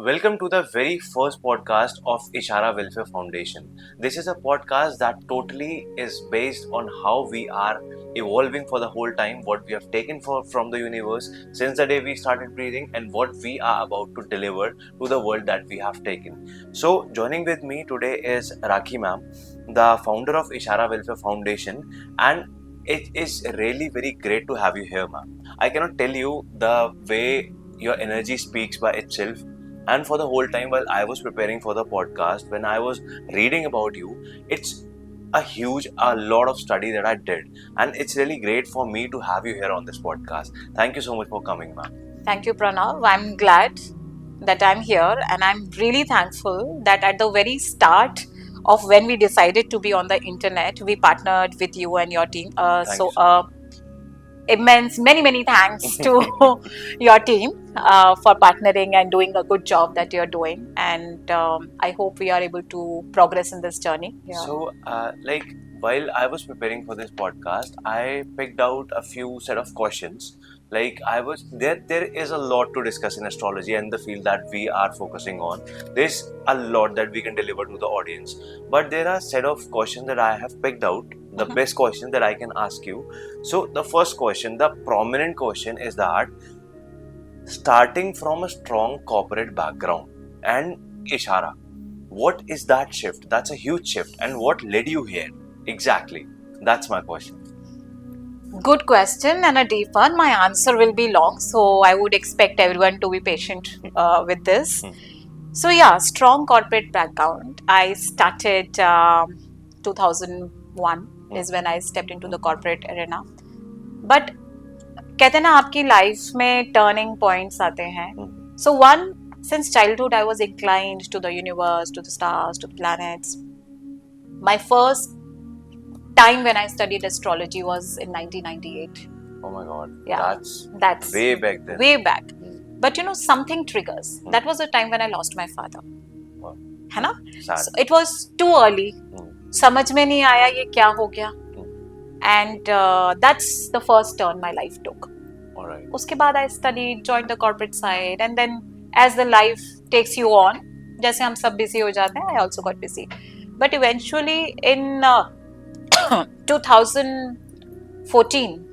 Welcome to the very first podcast of Ishara Welfare Foundation. This is a podcast that totally is based on how we are evolving for the whole time, what we have taken from the universe since the day we started breathing, and what we are about to deliver to the world that we have taken. So, joining with me today is Rakhi ma'am, the founder of Ishara Welfare Foundation, and it is really very great to have you here, ma'am. I cannot tell you the way your energy speaks by itself. And for the whole time while I was preparing for the podcast, when I was reading about you, it's a lot of study that I did. And it's really great for me to have you here on this podcast. Thank you so much for coming, ma'am. Thank you, Pranav. I'm glad that I'm here, and I'm really thankful that at the very start of when we decided to be on the internet, we partnered with you and your team. Thank you so Immense, many thanks to your team for partnering and doing a good job that you're doing. And I hope we are able to progress in this journey. Yeah. So, while I was preparing for this podcast, I picked out a few set of questions. Like I was there is a lot to discuss in astrology and the field that we are focusing on. There's a lot that we can deliver to the audience, but there are a set of questions that I have picked out, the best question that I can ask you. So the first question, the prominent question is that starting from a strong corporate background and Ishara, what is that shift? That's a huge shift. And what led you here? Exactly. That's my question. Good question and a deep one. My answer will be long, so I would expect everyone to be patient with this. So yeah, strong corporate background. I started 2001 is when I stepped into the corporate arena. But कहते हैं ना आपकी life में turning points आते हैं. So one, since childhood I was inclined to the universe, to the stars, to the planets. My first time when I studied astrology was in 1998. Oh my God. Yeah, that's way back then. Way back. But you know, something triggers. That was the time when I lost my father. Wow. है ना? Sad. So it was too early. समझ में नहीं आया ये क्या हो गया. And that's the first turn my life took. Alright. उसके बाद I studied, joined the corporate side, and then as the life takes you on, जैसे हम सब busy हो जाते हैं, I also got busy. But eventually in 2014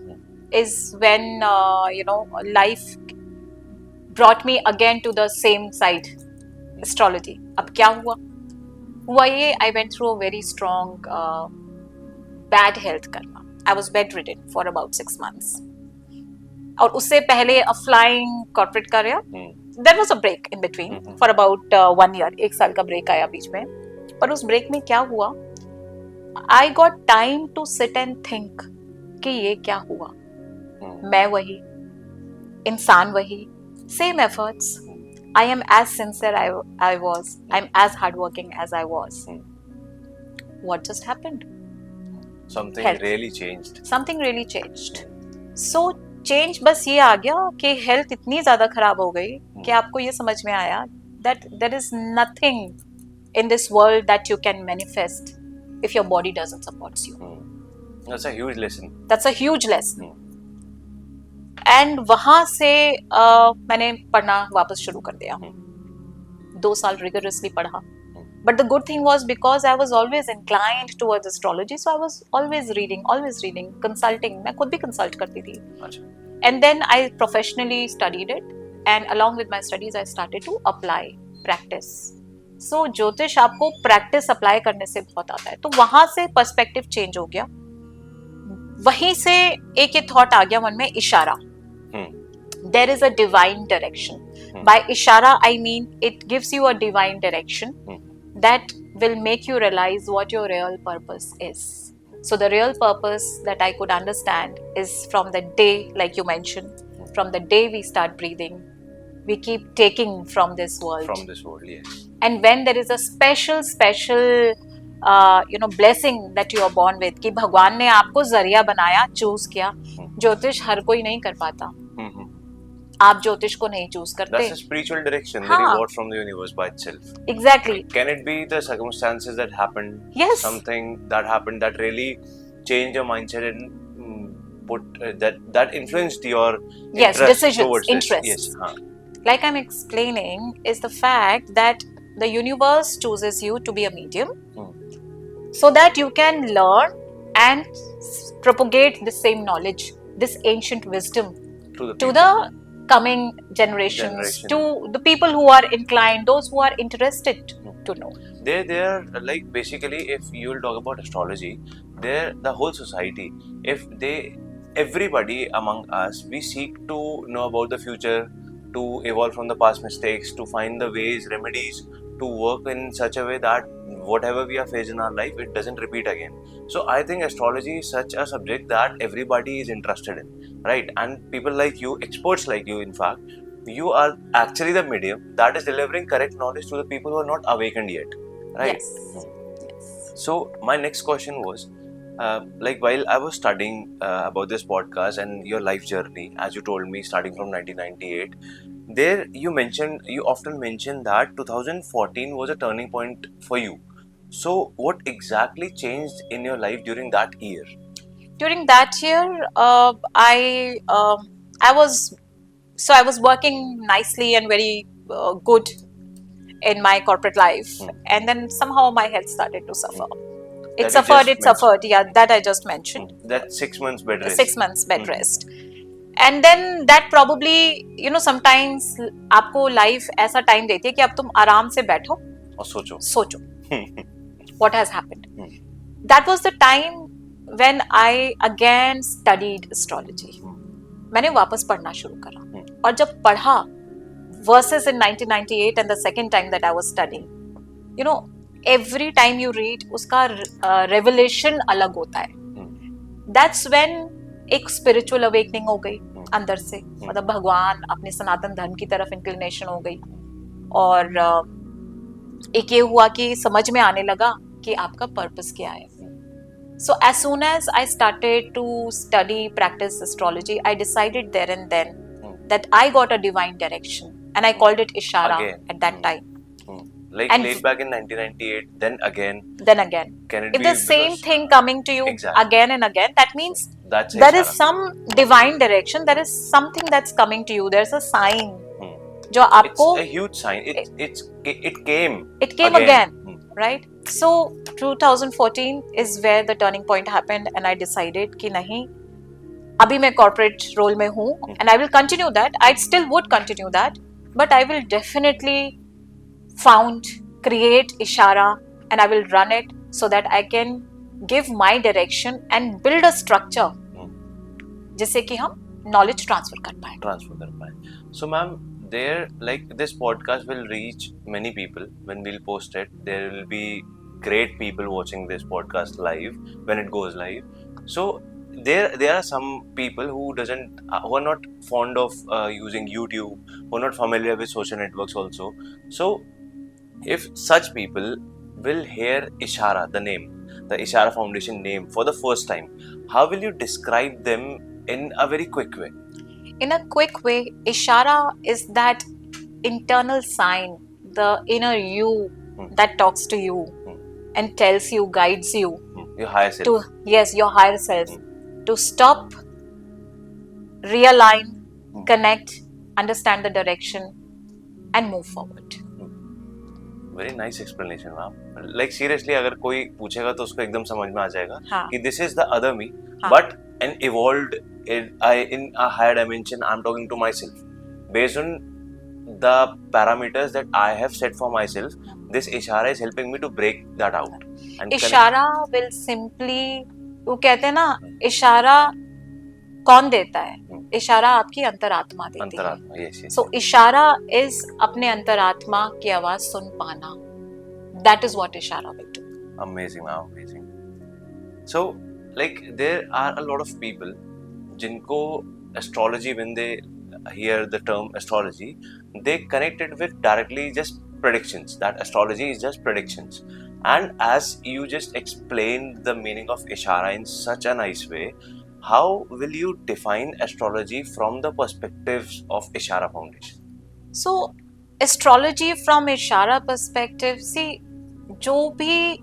is when life brought me again to the same side, astrology. अब क्या हुआ? हुआ ये, I went through a very strong bad health karma. I was bedridden for about 6 months. और उससे पहले a flying corporate career. There was a break in between for about 1 year. 1 साल का break आया बीच में. पर उस break में क्या हुआ? I got time to sit and think कि ये क्या हुआ? मैं वही, इंसान वही, same efforts. I am as sincere I was. I'm as hardworking as I was. What just happened? Something Health. really changed. Something really changed. So change बस ये आ गया कि health इतनी ज़्यादा खराब हो गई कि आपको ये समझ में आया that there is nothing in this world that you can manifest if your body doesn't support you. That's a huge lesson. That's a huge lesson. And वहाँ से मैंने पढ़ना वापस शुरू कर दिया. 2 साल rigorously पढ़ा. But the good thing was because I was always inclined towards astrology, so I was always reading, consulting. मैं खुद भी consult करती थी. And then I professionally studied it, and along with my studies, I started to apply, practice. So ज्योतिष आपको practice apply करने से बहुत आता है. तो वहाँ से perspective change हो गया. वहीं से एक ये thought आ गया मन में, इशारा. There is a divine direction. By ishara, I mean it gives you a divine direction that will make you realize what your real purpose is. So the real purpose that I could understand is from the day, like you mentioned, from the day we start breathing, we keep taking from this world. From this world, yes. And when there is a special blessing that you are born with, कि भगवान ने आपको जरिया बनाया, choose किया. ज्योतिष हर कोई नहीं कर पाता. आप ज्योतिष को नहीं चूज करते. That's a spiritual direction that you got from the universe by itself. Exactly. Can it be the circumstances that happened? Yes. Something that happened that really changed your mindset and put that influenced your yes, decisions, interest. Yes. like I'm explaining, is the fact that the universe chooses you to be a medium so that you can learn and propagate the same knowledge, this ancient wisdom to the coming generations, to the people who are inclined, those who are interested to know. They're like, basically, if you will talk about astrology, they're the whole society. Everybody among us, we seek to know about the future, to evolve from the past mistakes, to find the ways, remedies, to work in such a way that whatever we are faced in our life, it doesn't repeat again. So I think astrology is such a subject that everybody is interested in, right? And people like you, experts like you, in fact, you are actually the medium that is delivering correct knowledge to the people who are not awakened yet, right? Yes. So my next question was, like, while I was studying about this podcast and your life journey, as you told me, starting from 1998, there you often mention that 2014 was a turning point for you. So what exactly changed in your life during that year? During that year, I was working nicely and very good in my corporate life, and then somehow my health started to suffer. It suffered. Yeah, that I just mentioned. That 6 months bed rest. 6 months bed rest. And then that probably, sometimes आपको life ऐसा time देती है कि अब तुम आराम से बैठो और सोचो what has happened. That was the time when I again studied astrology. मैंने वापस पढ़ना शुरू करा, और जब पढ़ा verses in 1998 and the second time that I was studying, every time you read, उसका revelation अलग होता है. That's when एक spiritual awakening हो गई अंदर से, मतलब भगवान अपने सनातन धर्म की तरफ inclination हो गई, और एक ये हुआ कि समझ में आने लगा कि आपका purpose क्या है. So as soon as I started to study, practice astrology, I decided there and then that I got a divine direction, and I called it Ishara at that time. Like, and late back in 1998, then again. Can it be the same thing coming to you again and again? That means there is some divine direction. There is something that's coming to you. There's a sign. जो आपको, it's a huge sign. It came. It came again, right? So 2014 is where the turning point happened, and I decided कि नहीं, अभी मैं corporate role में हूँ, and I will continue that. I still would continue that, but I will definitely create Ishara, and I will run it so that I can give my direction and build a structure जिससे कि हम knowledge transfer कर पाए. So ma'am, there, like, this podcast will reach many people when we'll post it. There will be great people watching this podcast live when it goes live. So there are some people who are not fond of using YouTube, who are not familiar with social networks also. So if such people will hear Ishara, the name, the Ishara Foundation name, for the first time, how will you describe them in a very quick way? In a quick way, Ishara is that internal sign, the inner you that talks to you and tells you, guides you. Your higher self. Your higher self. To stop, realign, connect, understand the direction, and move forward. Very nice explanation, ma'am. Like, seriously, अगर कोई पूछेगा तो उसको एकदम समझ में आ जाएगा कि this is the other me, but an evolved in a higher dimension. I'm talking to myself based on the parameters that I have set for myself. This Ishara is helping me to break that out. And Ishara will simply, वो कहते हैं ना, इशारा कौन देता है? इशारा आपकी अंतरात्मा देती है. Yes. So इशारा is अपने अंतरात्मा की आवाज सुन पाना. That is what Ishara will do. Amazing, ma'am, amazing. So, like, there are a lot of people जिनको astrology, when they hear the term astrology, they connect it with directly just predictions, that astrology is just predictions. And as you just explained the meaning of Ishara in such a nice way, how will you define astrology from the perspectives of Ishara Foundation? So, astrology from Ishara perspective, see, जो भी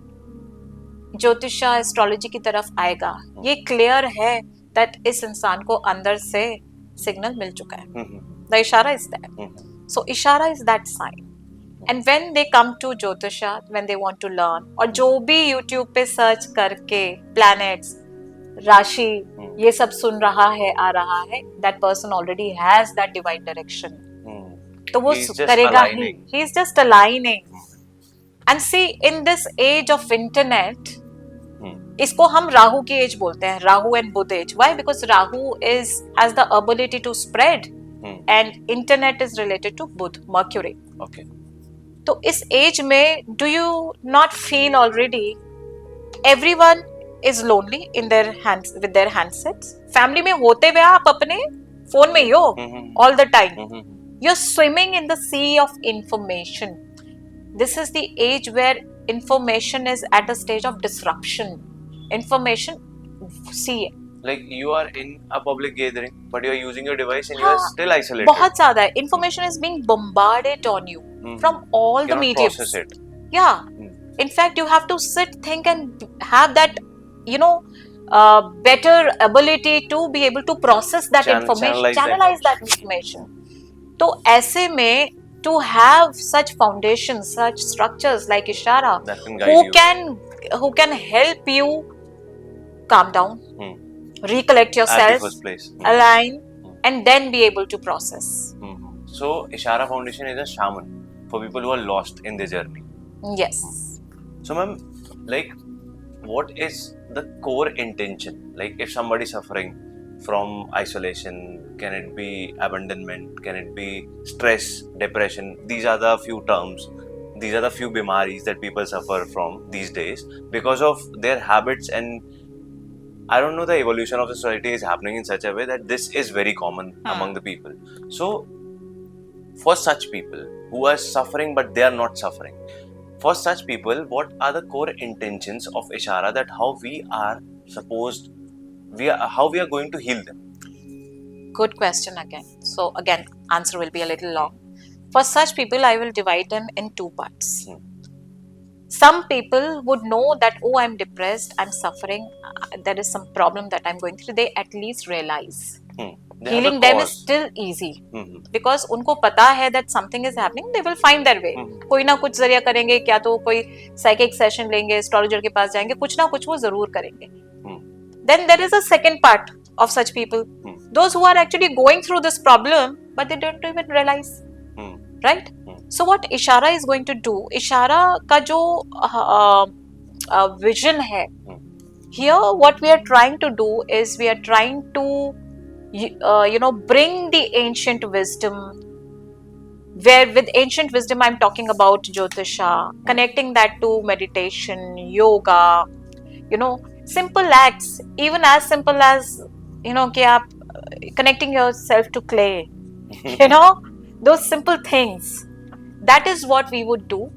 ज्योतिषा astrology की तरफ आएगा, ये clear है that इस इंसान को अंदर से सिग्नल मिल चुका है. The Ishara is there. So ishara is that sign. And when they come to Jyotisha, when they want to learn, और जो भी YouTube पे सर्च करके planets, राशि, ये सब सुन रहा है, आ रहा है, that person already has that divine direction. तो वो करेगा ही. He is just aligning. And see, in this age of internet, इसको हम राहु की एज बोलते हैं, Rahu and Budh age. Why? Because Rahu has the ability to spread, and internet is related to Budh, Mercury. Okay. तो इस एज में do you not feel already everyone is lonely in their hands with their handsets. Family में होते हुए आप अपने phone में ही हो all the time. You are swimming in the sea of information. This is the age where information is at a stage of disruption. Information sea Like you are in a public gathering, but you are using your device and you are still isolated. बहुत ज्यादा है. Information is being bombarded on you from all the mediums. Process it. Yeah. In fact, you have to sit, think, and have that, better ability to be able to process that information, channelize that information. तो ऐसे में to have such foundations, such structures like Ishara, who can help you calm down. Recollect yourself, at the first place. Align, and then be able to process. So Ishara Foundation is a shaman for people who are lost in their journey. Yes. So ma'am, like what is the core intention? Like if somebody is suffering from isolation, can it be abandonment, can it be stress, depression? These are the few terms, these are the few bimaris that people suffer from these days because of their habits. And I don't know, the evolution of the society is happening in such a way that this is very common among the people. So, for such people who are suffering but they are not suffering, for such people, what are the core intentions of Ishara, that how we are going to heal them? Good question again. So again, answer will be a little long. For such people, I will divide them in two parts. Some people would know that, oh, I'm depressed, I'm suffering, there is some problem that I'm going through. They at least realize. Healing them is still easy. Because उनको पता है that something is happening, they will find their way. कोई ना कुछ जरिया करेंगे, क्या तो कोई psychic session लेंगे, astrologer के पास जाएंगे, कुछ ना कुछ वो जरूर करेंगे. Then there is a second part of such people. Those who are actually going through this problem, but they don't even realize. Right? So what Ishara is going to do, Ishara का जो vision है, here what we are trying to do is we are trying to bring the ancient wisdom, where with ancient wisdom I'm talking about Jyotisha, connecting that to meditation, yoga, simple acts, even as simple as कि आप connecting yourself to clay, those simple things. That is what we would do.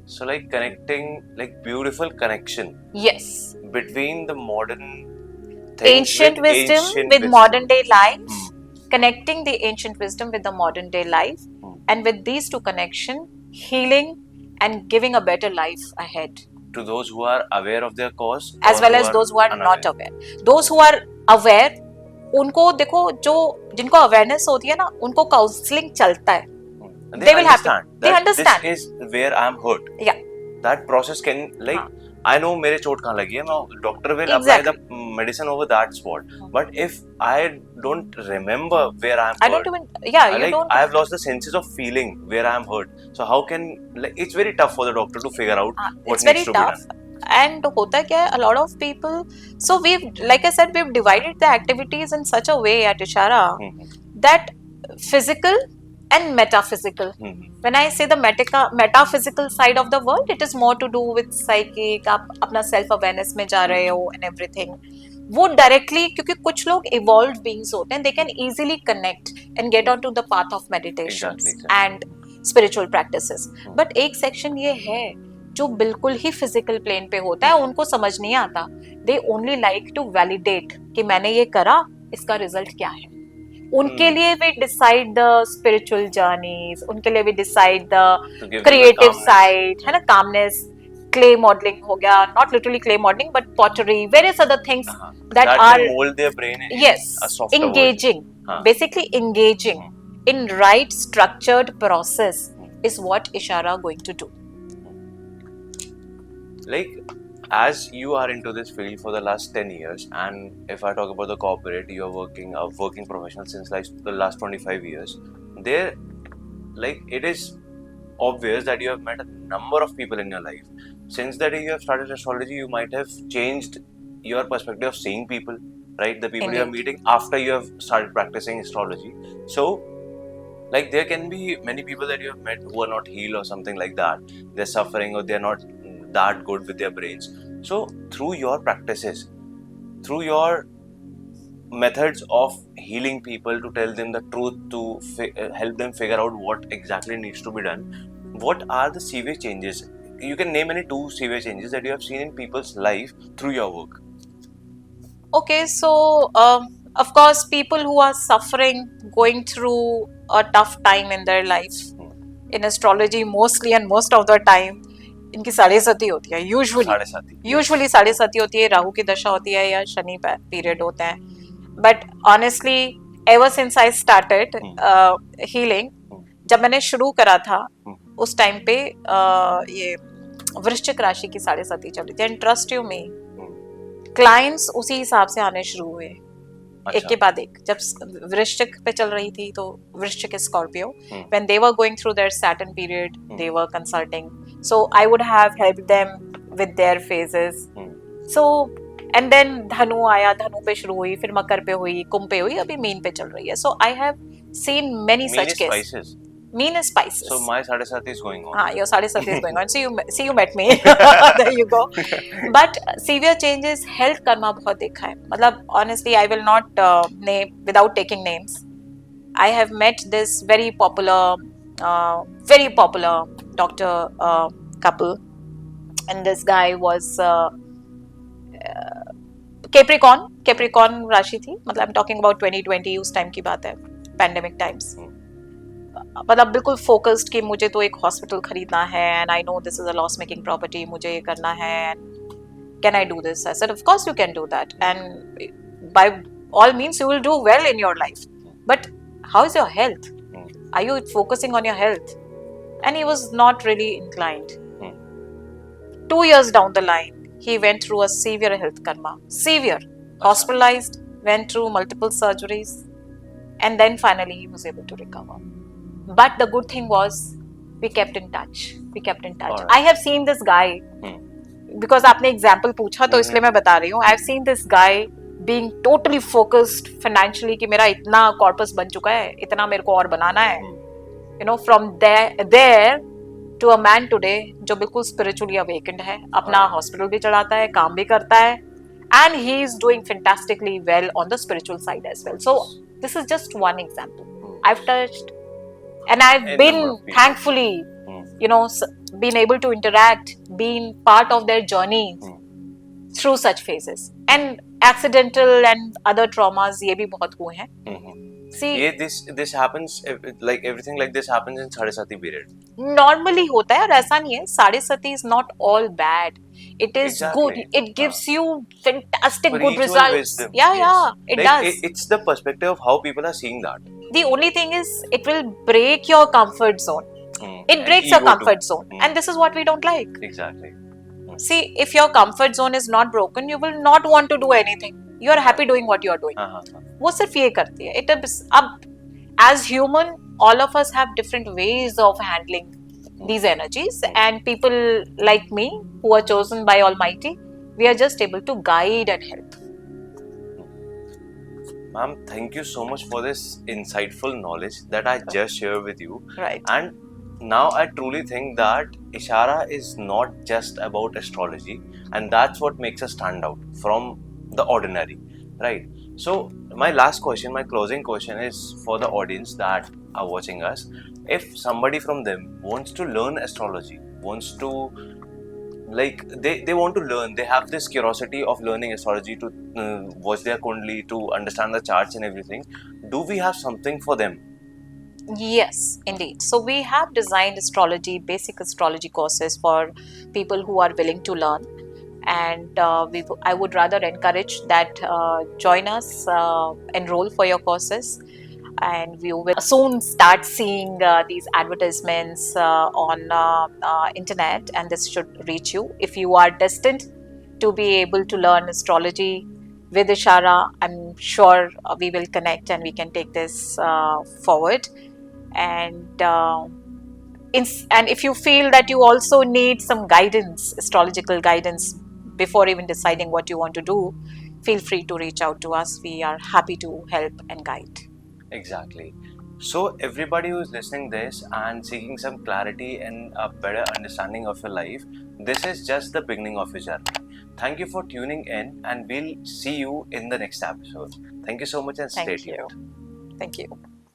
So like connecting, like beautiful connection. Yes. Between the modern ancient wisdom with modern day life. Connecting the ancient wisdom with the modern day life. And with these two connection, healing and giving a better life ahead. To those who are aware of their cause. As well as those who are not aware. Those who are aware, उनको देखो जिनको awareness होती है ना, उनको counseling चलता है. They will understand. They understand. This is where I am hurt. Yeah. That process can I know मेरे चोट कहाँ लगी है. Now doctor will apply the medicine over that spot. But if I don't remember where I am hurt, I don't even. Yeah, you don't. I have lost the senses of feeling where I am hurt. So how can it's very tough for the doctor to figure out what needs to be done. And होता क्या है, a lot of people. So like I said, we've divided the activities in such a way at Ishara that physical and metaphysical. When I say the metaphysical side of the world, it is more to do with psychic. आप अपना self awareness में जा रहे हो and everything. वो directly, क्योंकि कुछ लोग evolved beings होते हैं, they can easily connect and get onto the path of meditations and spiritual practices. But एक section ये है जो बिल्कुल ही physical plane पे होता है, उनको समझ नहीं आता. They only like to validate कि मैंने ये करा, इसका result क्या है. उनके लिए we decide the spiritual journeys, उनके लिए we decide the creative side, है ना, calmness, clay modeling हो गया, not literally clay modeling but pottery, various other things that are mold their brain. Yes, engaging, basically engaging in right structured process is what Ishara going to do. Like, as you are into this field for the last 10 years, and if I talk about the corporate, you're working a working professional since like the last 25 years, there, like, it is obvious that you have met a number of people in your life. Since the day you have started astrology, you might have changed your perspective of seeing people, right? The people you are Indeed. meeting after you have started practicing astrology. So, like, there can be many people that you have met who are not healed or something like that. They're suffering or they're not that good with their brains. So, through your practices, through your methods of healing people, to tell them the truth, to help them figure out what exactly needs to be done, what are the severe changes? You can name any 2 severe changes that you have seen in people's life through your work. Okay, so of course, people who are suffering, going through a tough time in their life, in astrology, mostly and most of the time, इनकी साढ़े सती होती है usually साढ़े सती होती है, राहु की दशा होती है या शनि पीरियड होता है. But honestly ever since I started healing, जब मैंने शुरू करा था उस टाइम पे ये वृश्चिक राशि की साढ़े सती चल रही थी, and trust you me, clients उसी हिसाब से आने शुरू हुए. अच्छा. एक के बाद एक. जब वृश्चिक पे चल रही थी तो वृश्चिक Scorpio, when they were going through their Saturn period, they were consulting, so I would have helped them with their phases. So and then धनु आया, धनु पे शुरू हुई, फिर मकर पे हुई, कुंभ पे हुई, अभी मीन पे चल रही है. So I have seen many such cases. Mean is Pisces. So my Sadhasati is going on. Your Sadhasati is going on. See you met me. There you go. But severe changes, health karma बहुत देखा है. मतलब honestly, I will not name without taking names. I have met this very popular doctor couple, and this guy was Capricorn राशि थी. मतलब I'm talking about 2020, उस time की बात है, pandemic times. मतलब बिल्कुल फोकस्ड कि मुझे तो एक हॉस्पिटल खरीदना है, and I know this is a loss making property, मुझे ये करना है, can I do this? I said of course you can do that, and by all means you will do well in your life, but how is your health? Are you focusing on your health? And he was not really inclined. 2 years down the line he went through a severe health karma, hospitalized, went through multiple surgeries, and then finally he was able to recover. But the good thing was we kept in touch. Right. I have seen this guy, because आपने example पूछा तो इसलिए मैं बता रही हूँ. I have seen this guy being totally focused financially कि मेरा इतना कॉर्पस बन चुका है, इतना मेरे को और बनाना है. You know, from there to a man today जो बिल्कुल spiritually awakened है, अपना हॉस्पिटल भी चलाता है, काम भी करता है, and he is doing fantastically well on the spiritual side as well. So this is just one example. I've touched, and I've been thankfully, you know, been able to interact, been part of their journey through such phases. And accidental and other traumas ये भी बहुत हुए हैं. See, this happens, like everything like this happens in Sadhasati period. Normally होता है, और ऐसा नहीं है. Sadhasati is not all bad. It is good. It gives you fantastic good results. Yeah, it does. It's the perspective of how people are seeing that. The only thing is, it will break your comfort zone. It breaks your comfort zone, and this is what we don't like. Exactly. See, if your comfort zone is not broken, you will not want to do anything. You are happy doing what you are doing. वो सिर्फ ये करती है. It is, अब as human, all of us have different ways of handling these energies, and people like me who are chosen by Almighty, we are just able to guide and help. Ma'am, thank you so much for this insightful knowledge that I just shared with you. Right. And now I truly think that Ishara is not just about astrology, and that's what makes us stand out from the ordinary, right? So my last question, my closing question is for the audience that are watching us. If somebody from them wants to learn astrology, wants to, like, they want to learn, they have this curiosity of learning astrology, to watch their kundli, to understand the charts and everything, do we have something for them? Yes, indeed. So we have designed basic astrology courses for people who are willing to learn, and I would rather encourage that join us, enroll for your courses. and you will soon start seeing these advertisements on internet, and this should reach you. If you are destined to be able to learn astrology with Ishara, I'm sure we will connect and we can take this forward. And and if you feel that you also need some guidance, astrological guidance, before even deciding what you want to do, feel free to reach out to us. We are happy to help and guide. Exactly. So everybody who is listening this and seeking some clarity and a better understanding of your life, this is just the beginning of your journey. Thank you for tuning in, and we'll see you in the next episode. Thank you so much, and stay Thank tuned. you. Thank you.